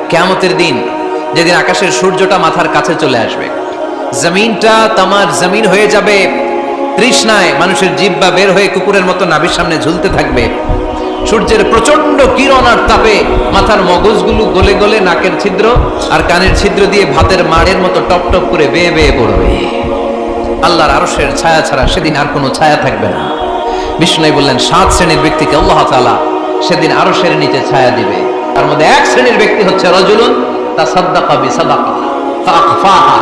কিয়ামতের দিন যেদিন আকাশের সূর্যটা মাথার কাছে চলে আসবে, জমিনটা তামার জমিন হয়ে যাবে তৃষ্ণায়, মানুষের জিহ্বা বের হয়ে কুকুরের মতো নাভির সামনে ঝুলতে থাকবে। সূর্যের প্রচন্ড কিরণ আর তাপে মাথার মগজগুলো গলে গলে নাকের ছিদ্র আর কানের ছিদ্র দিয়ে ভাতের মাড়ের মতো টপ টপ করে বেয়ে বেয়ে পড়বে। আল্লাহর আরশের ছায়া ছাড়া সেদিন আর কোনো ছায়া থাকবে না। বিষ্ণু বললেন 7 শ্রেণীর ব্যক্তিকে আল্লাহ তাআলা সেদিন আরশের নিচে ছায়া দিবে। তার মধ্যে এক শ্রেণীর ব্যক্তি হচ্ছে রাজুলুন তাসাদ্দাকা বিসাদাকা ফাআখফাহা।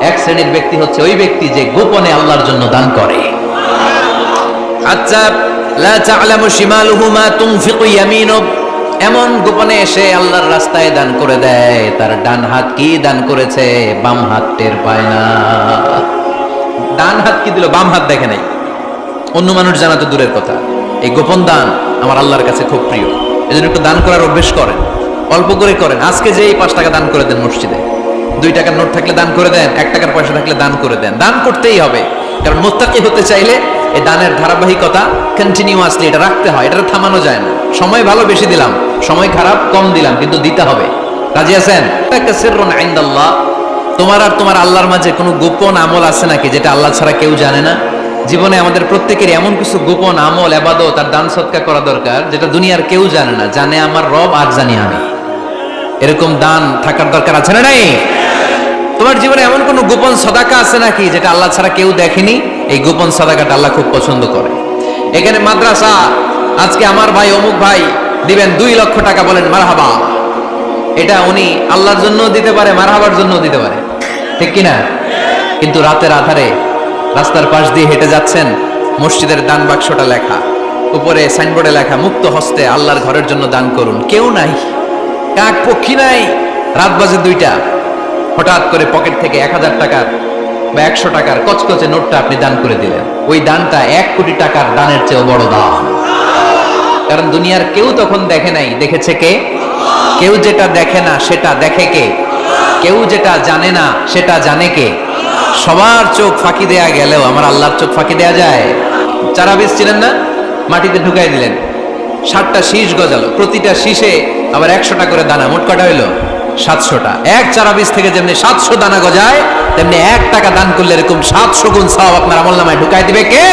এক শ্রেণীর ব্যক্তি হচ্ছে ওই ব্যক্তি যে গোপনে আল্লাহর জন্য দান করে। আচ্ছা, লা তা'লামু শিমালুহু মা তুনফিকু ইয়ামিনুহু, এমন গোপনে এসে আল্লাহর রাস্তায় দান করে দেয়, তার ডান হাত কি দান করেছে বাম হাত টের পায় না। ডান হাত কি দিল, বাম হাত দেখে নাই। অন্য মানুষ জানা তো দূরের কথা, এই গোপন দান আমার আল্লাহর কাছে খুব প্রিয়। এজন্য একটু দান করার অভ্যেস করেন, অল্প করে করেন। আজকে যে এই 5 টাকা দান করে দেন মসজিদে, 2 টাকার নোট থাকলে দান করে দেন, 1 টাকার পয়সা থাকলে দান করে দেন। দান করতেই হবে, কারণ মুত্তাকি হতে চাইলে এই দানের ধারাবাহিকতা কন্টিনিউয়াসলি এটা রাখতে হয়, এটা থামানো যায় না। সময় ভালো বেশি দিলাম, সময় খারাপ কম দিলাম, কিন্তু দিতে হবে। রাজি আছেন? সিররুন ইনদাল্লাহ, তোমার আর তোমার আল্লাহর মাঝে কোনো গোপন আমল আছে নাকি যেটা আল্লাহ ছাড়া কেউ জানে না? জীবনে আমাদের প্রত্যেকেরই এমন কিছু গোপন আমল, ইবাদত আর দান সদকা করা দরকার যেটা দুনিয়ার কেউ জানে না, জানে আমার রব আর জানি আমি। এরকম দান থাকার দরকার আছে না নাই? তোমার জীবনে এমন কোন গোপন সাদাকা আছে নাকি যেটা আল্লাহ ছাড়া কেউ দেখেনি? এই গোপন সাদাকাটা আল্লাহ খুব পছন্দ করে। এখানে মাদ্রাসা, আজকে আমার ভাই অমুক ভাই দিবেন 2 লক্ষ টাকা, বলেন মারহাবা। এটা উনি আল্লাহর জন্য দিতে পারে, মারহাবার জন্য দিতে পারে, ঠিক কিনা? কিন্তু রাতের আধারে রাস্তার পাশ দিয়ে হেঁটে যাচ্ছেন, মসজিদের দান বাক্সটা লেখা, উপরে সাইনবোর্ডে লেখা মুক্ত হস্তে আল্লাহর ঘরের জন্য দান করুন। কেউ নাই, কাক পক্ষী নাই, রাত বাজে 2টা, হঠাৎ করে পকেট থেকে 1000 টাকার বা 100 টাকার কচকচে নোটটা আপনি দান করে দিলেন। ওই দানটা 1 কোটি টাকার দানের চেয়েও বড় দান। কারণ দুনিয়ার কেউ তখন দেখে নাই, দেখেছে কে? কেউ যেটা দেখে না সেটা দেখে কে? কেউ যেটা জানে না সেটা জানে কে? সবার চোখ ফাঁকি দেয়া গেলেও আমার আল্লাহর চোখ ফাঁকি দেয়া যায়? চারা বীজ ছিলেন না, মাটিতে ঢুকাই দিলেন, 60টা শীষ গজালো, প্রতিটা শীষে আবার 100টা করে দানা, মোট কটা হইলো 700টা। এক চারা বীজ থেকে যেমনি 700 দানা গজায়, তেমনি 1 টাকা দান করলে এরকম 700 গুণ সওয়াব আপনার আমলনামায় ঢুকাই দিবে কে?